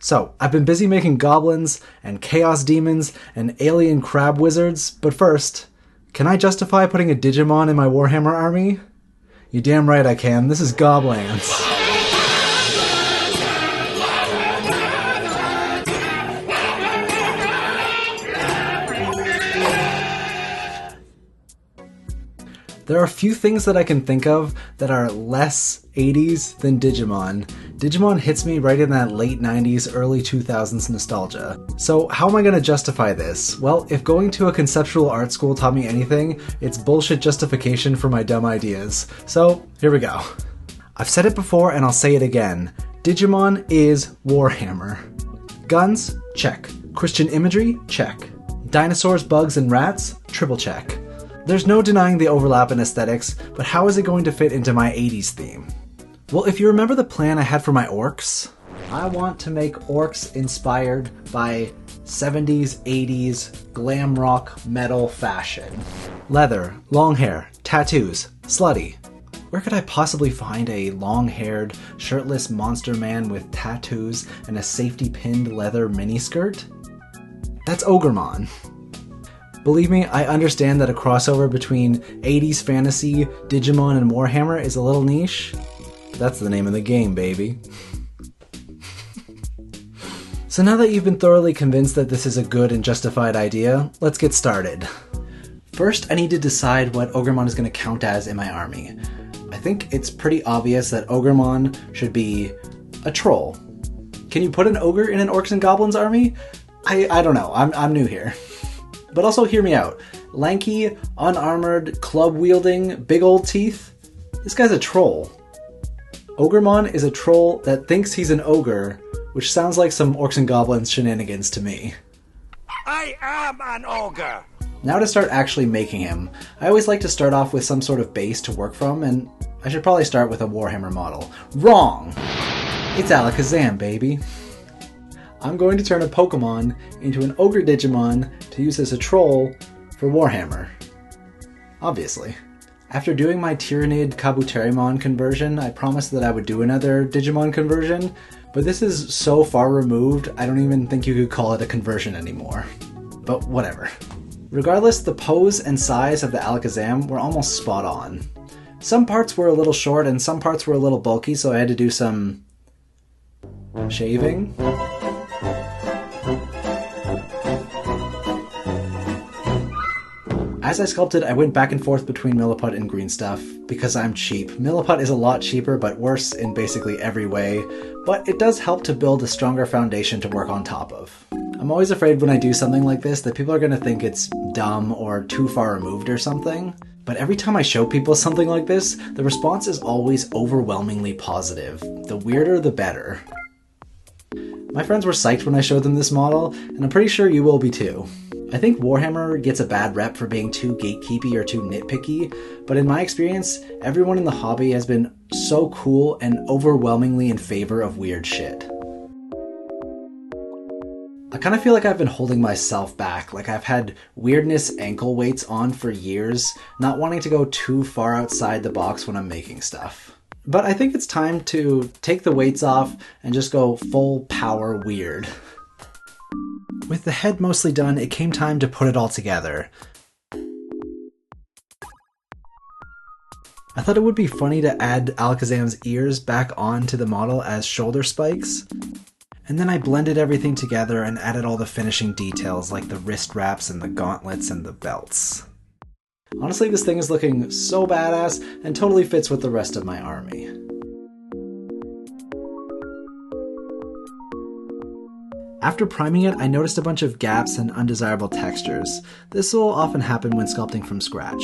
So, I've been busy making goblins, and chaos demons, and alien crab wizards, but first, can I justify putting a Digimon in my Warhammer army? You damn right I can. This is GOBLANDS. There are a few things that I can think of that are less 80s than Digimon. Digimon hits me right in that late 90s, early 2000s nostalgia. So how am I going to justify this? Well, if going to a conceptual art school taught me anything, it's bullshit justification for my dumb ideas. So here we go. I've said it before and I'll say it again. Digimon is Warhammer. Guns? Check. Christian imagery? Check. Dinosaurs, bugs, and rats? Triple check. There's no denying the overlap in aesthetics, but how is it going to fit into my 80s theme? Well, if you remember the plan I had for my orcs, I want to make orcs inspired by 70s, 80s, glam rock, metal fashion. Leather, long hair, tattoos, slutty. Where could I possibly find a long-haired, shirtless monster man with tattoos and a safety-pinned leather miniskirt? That's Ogremon. Believe me, I understand that a crossover between 80s fantasy, Digimon, and Warhammer is a little niche. That's the name of the game, baby. So now that you've been thoroughly convinced that this is a good and justified idea, let's get started. First, I need to decide what Ogremon is going to count as in my army. I think it's pretty obvious that Ogremon should be a troll. Can you put an ogre in an Orcs and Goblins army? I don't know, I'm new here. But also hear me out. Lanky, unarmored, club-wielding, big old teeth. This guy's a troll. Ogremon is a troll that thinks he's an ogre, which sounds like some Orcs and Goblins shenanigans to me. I am an ogre! Now to start actually making him. I always like to start off with some sort of base to work from, and I should probably start with a Warhammer model. Wrong! It's Alakazam, baby. I'm going to turn a Pokemon into an Ogre Digimon to use as a troll for Warhammer. Obviously. After doing my Tyrannid Kabuterimon conversion, I promised that I would do another Digimon conversion, but this is so far removed, I don't even think you could call it a conversion anymore. But whatever. Regardless, the pose and size of the Alakazam were almost spot on. Some parts were a little short and some parts were a little bulky, so I had to do some shaving. As I sculpted, I went back and forth between Milliput and green stuff, because I'm cheap. Milliput is a lot cheaper, but worse in basically every way, but it does help to build a stronger foundation to work on top of. I'm always afraid when I do something like this that people are going to think it's dumb or too far removed or something, but every time I show people something like this, the response is always overwhelmingly positive. The weirder, the better. My friends were psyched when I showed them this model, and I'm pretty sure you will be too. I think Warhammer gets a bad rep for being too gatekeepy or too nitpicky, but in my experience, everyone in the hobby has been so cool and overwhelmingly in favor of weird shit. I kind of feel like I've been holding myself back, like I've had weirdness ankle weights on for years, not wanting to go too far outside the box when I'm making stuff. But I think it's time to take the weights off and just go full power weird. With the head mostly done, it came time to put it all together. I thought it would be funny to add Alakazam's ears back onto the model as shoulder spikes, and then I blended everything together and added all the finishing details like the wrist wraps and the gauntlets and the belts. Honestly, this thing is looking so badass and totally fits with the rest of my army. After priming it, I noticed a bunch of gaps and undesirable textures. This will often happen when sculpting from scratch.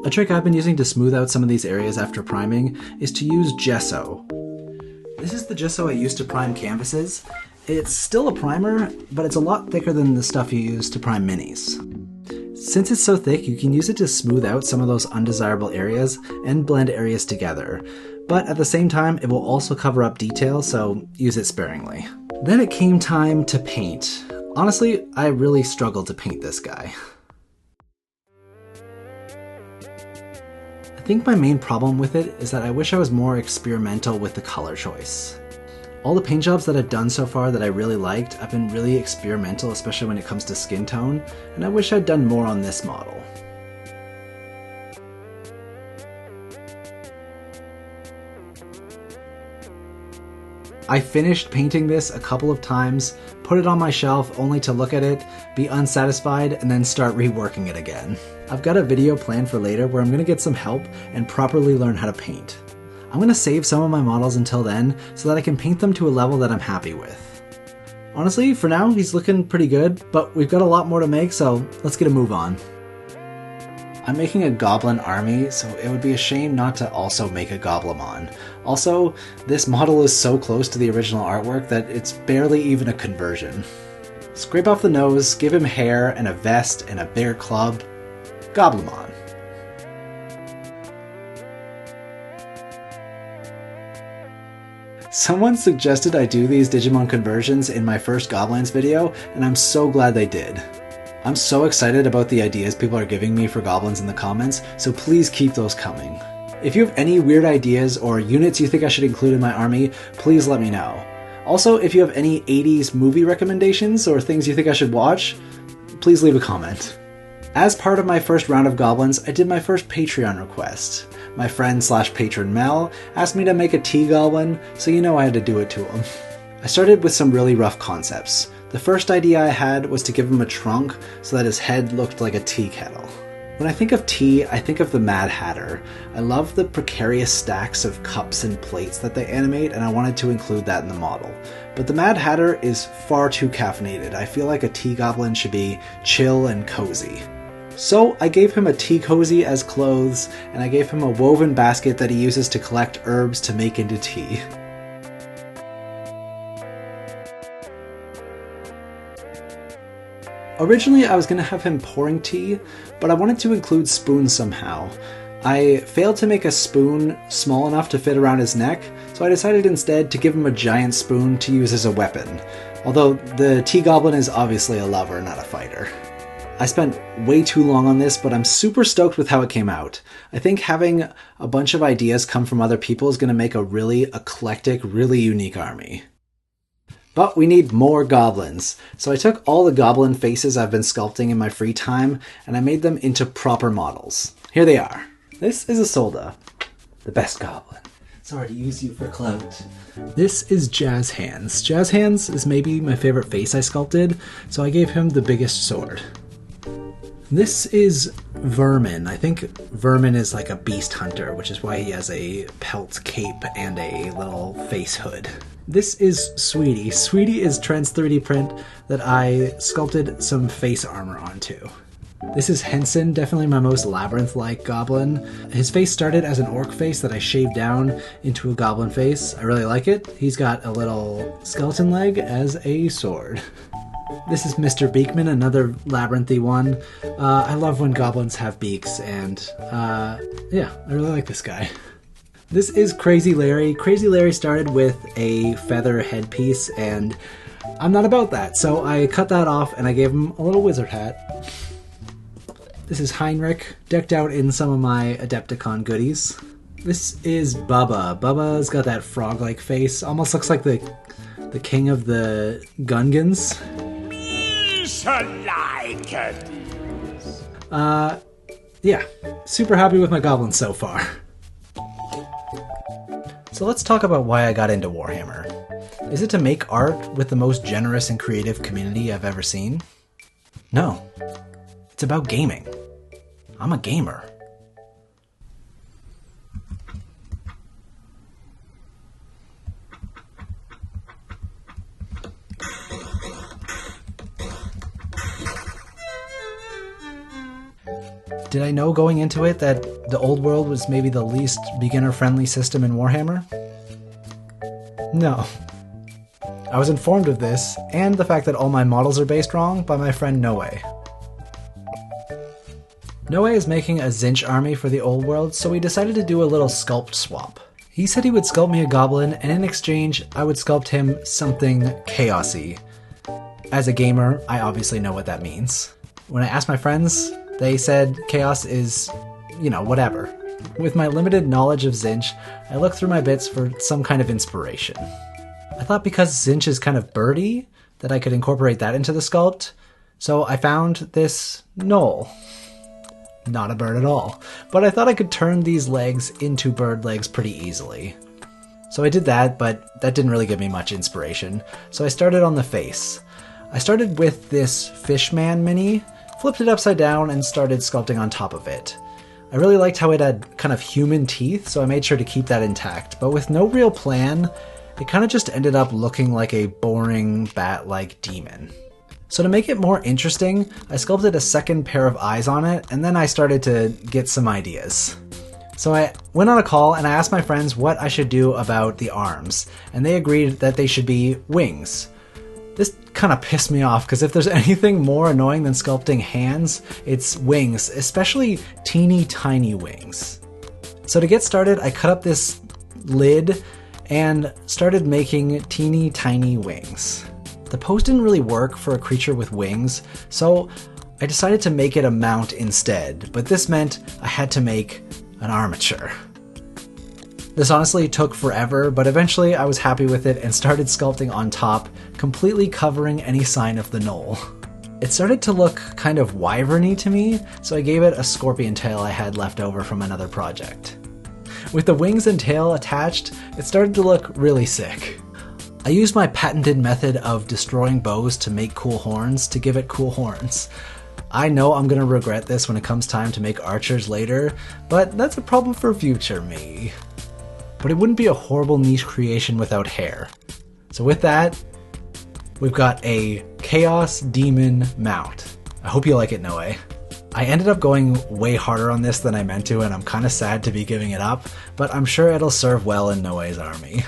A trick I've been using to smooth out some of these areas after priming is to use gesso. This is the gesso I used to prime canvases. It's still a primer, but it's a lot thicker than the stuff you use to prime minis. Since it's so thick, you can use it to smooth out some of those undesirable areas and blend areas together. But at the same time, it will also cover up detail, so use it sparingly. Then it came time to paint. Honestly, I really struggled to paint this guy. I think my main problem with it is that I wish I was more experimental with the color choice. All the paint jobs that I've done so far that I really liked have been really experimental, especially when it comes to skin tone, and I wish I'd done more on this model. I finished painting this a couple of times, put it on my shelf only to look at it, be unsatisfied, and then start reworking it again. I've got a video planned for later where I'm going to get some help and properly learn how to paint. I'm going to save some of my models until then so that I can paint them to a level that I'm happy with. Honestly, for now, he's looking pretty good, but we've got a lot more to make, so let's get a move on. I'm making a goblin army, so it would be a shame not to also make a Goblimon. Also, this model is so close to the original artwork that it's barely even a conversion. Scrape off the nose, give him hair and a vest and a bear club. Goblimon. Someone suggested I do these Digimon conversions in my first Goblins video, and I'm so glad they did. I'm so excited about the ideas people are giving me for goblins in the comments, so please keep those coming. If you have any weird ideas or units you think I should include in my army, please let me know. Also, if you have any 80s movie recommendations or things you think I should watch, please leave a comment. As part of my first round of goblins, I did my first Patreon request. My friend/patron Mel asked me to make a tea goblin, so you know I had to do it to him. I started with some really rough concepts. The first idea I had was to give him a trunk so that his head looked like a tea kettle. When I think of tea, I think of the Mad Hatter. I love the precarious stacks of cups and plates that they animate, and I wanted to include that in the model. But the Mad Hatter is far too caffeinated. I feel like a tea goblin should be chill and cozy. So I gave him a tea cozy as clothes, and I gave him a woven basket that he uses to collect herbs to make into tea. Originally, I was going to have him pouring tea, but I wanted to include spoons somehow. I failed to make a spoon small enough to fit around his neck, so I decided instead to give him a giant spoon to use as a weapon. Although the tea goblin is obviously a lover, not a fighter. I spent way too long on this, but I'm super stoked with how it came out. I think having a bunch of ideas come from other people is going to make a really eclectic, really unique army. But we need more goblins. So I took all the goblin faces I've been sculpting in my free time, and I made them into proper models. Here they are. This is Isolde, the best goblin. Sorry to use you for clout. This is Jazz Hands. Jazz Hands is maybe my favorite face I sculpted, so I gave him the biggest sword. This is Vermin. I think Vermin is like a beast hunter, which is why he has a pelt cape and a little face hood. This is Sweetie. Sweetie is Trends 3D print that I sculpted some face armor onto. This is Henson, definitely my most labyrinth-like goblin. His face started as an orc face that I shaved down into a goblin face. I really like it. He's got a little skeleton leg as a sword. This is Mr. Beakman, another labyrinthy one. I love when goblins have beaks, and yeah, I really like this guy. This is Crazy Larry. Crazy Larry started with a feather headpiece, and I'm not about that, so I cut that off and I gave him a little wizard hat. This is Heinrich, decked out in some of my Adepticon goodies. This is Bubba. Bubba's got that frog-like face, almost looks like the king of the Gungans. Yeah, super happy with my goblins so far. So let's talk about why I got into Warhammer. Is it to make art with the most generous and creative community I've ever seen? No. It's about gaming. I'm a gamer. Did I know going into it that the Old World was maybe the least beginner-friendly system in Warhammer? No. I was informed of this, and the fact that all my models are based wrong, by my friend Noe. Noe is making a Tzeentch army for the Old World, so we decided to do a little sculpt swap. He said he would sculpt me a goblin, and in exchange, I would sculpt him something chaosy. As a gamer, I obviously know what that means. When I asked my friends, they said chaos is, you know, whatever. With my limited knowledge of Tzeentch, I looked through my bits for some kind of inspiration. I thought because Tzeentch is kind of birdy, that I could incorporate that into the sculpt. So I found this knoll. Not a bird at all. But I thought I could turn these legs into bird legs pretty easily. So I did that, but that didn't really give me much inspiration. So I started on the face. I started with this Fishman mini, flipped it upside down, and started sculpting on top of it. I really liked how it had kind of human teeth, so I made sure to keep that intact. But with no real plan, it kind of just ended up looking like a boring bat-like demon. So to make it more interesting, I sculpted a second pair of eyes on it, and then I started to get some ideas. So I went on a call and I asked my friends what I should do about the arms, and they agreed that they should be wings. This kind of pissed me off, because if there's anything more annoying than sculpting hands, it's wings, especially teeny tiny wings. So to get started, I cut up this lid and started making teeny tiny wings. The pose didn't really work for a creature with wings, so I decided to make it a mount instead, but this meant I had to make an armature. This honestly took forever, but eventually I was happy with it and started sculpting on top, completely covering any sign of the knoll. It started to look kind of wyvern-y to me, so I gave it a scorpion tail I had left over from another project. With the wings and tail attached, it started to look really sick. I used my patented method of destroying bows to make cool horns to give it cool horns. I know I'm gonna regret this when it comes time to make archers later, but that's a problem for future me. But it wouldn't be a horrible niche creation without hair. So with that, we've got a Chaos Demon Mount. I hope you like it, Noe. I ended up going way harder on this than I meant to, and I'm kinda sad to be giving it up, but I'm sure it'll serve well in Noe's army.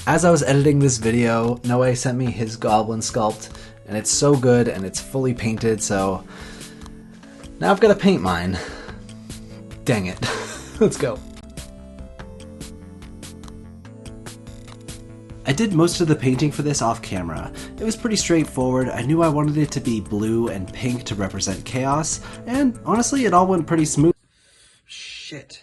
As I was editing this video, Noe sent me his goblin sculpt, and it's so good and it's fully painted, so now I've got to paint mine. Dang it. Let's go. I did most of the painting for this off camera. It was pretty straightforward. I knew I wanted it to be blue and pink to represent chaos, and honestly it all went pretty smooth. Shit.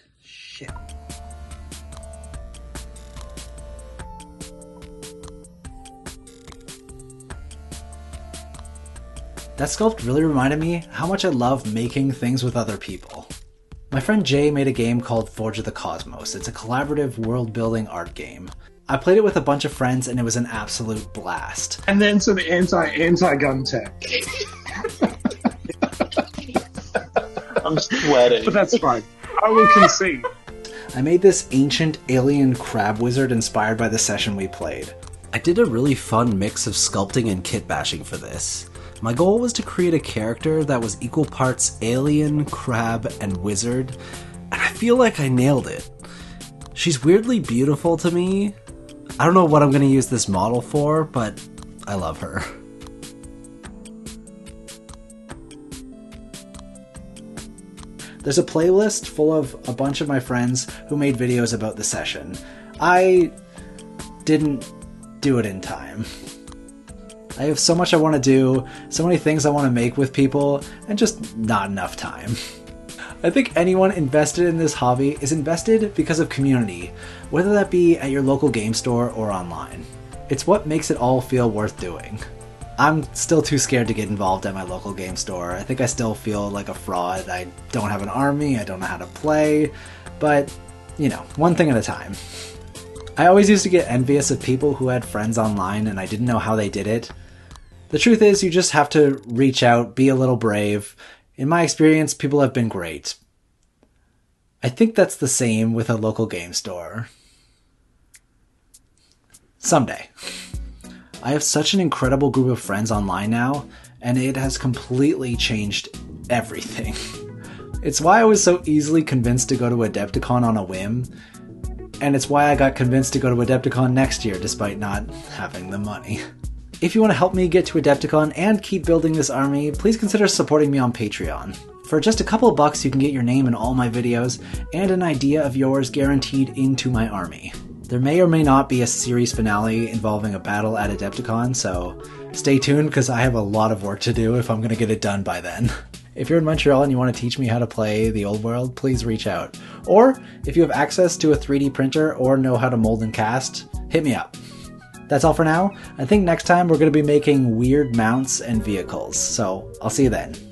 That sculpt really reminded me how much I love making things with other people. My friend Jay made a game called Forge of the Cosmos. It's a collaborative world-building art game. I played it with a bunch of friends and it was an absolute blast. And then some anti-gun tech. I'm sweating. But that's fine. I will concede. I made this ancient alien crab wizard inspired by the session we played. I did a really fun mix of sculpting and kit bashing for this. My goal was to create a character that was equal parts alien, crab, and wizard, and I feel like I nailed it. She's weirdly beautiful to me. I don't know what I'm going to use this model for, but I love her. There's a playlist full of a bunch of my friends who made videos about the session. I didn't do it in time. I have so much I want to do, so many things I want to make with people, and just not enough time. I think anyone invested in this hobby is invested because of community, whether that be at your local game store or online. It's what makes it all feel worth doing. I'm still too scared to get involved at my local game store. I think I still feel like a fraud. I don't have an army, I don't know how to play, but, you know, one thing at a time. I always used to get envious of people who had friends online and I didn't know how they did it. The truth is, you just have to reach out, be a little brave. In my experience, people have been great. I think that's the same with a local game store. Someday. I have such an incredible group of friends online now, and it has completely changed everything. It's why I was so easily convinced to go to Adepticon on a whim, and it's why I got convinced to go to Adepticon next year despite not having the money. If you want to help me get to Adepticon and keep building this army, please consider supporting me on Patreon. For just a couple of bucks, you can get your name in all my videos, and an idea of yours guaranteed into my army. There may or may not be a series finale involving a battle at Adepticon, so stay tuned because I have a lot of work to do if I'm going to get it done by then. If you're in Montreal and you want to teach me how to play the old world, please reach out. Or, if you have access to a 3D printer or know how to mold and cast, hit me up. That's all for now. I think next time we're going to be making weird mounts and vehicles, so I'll see you then.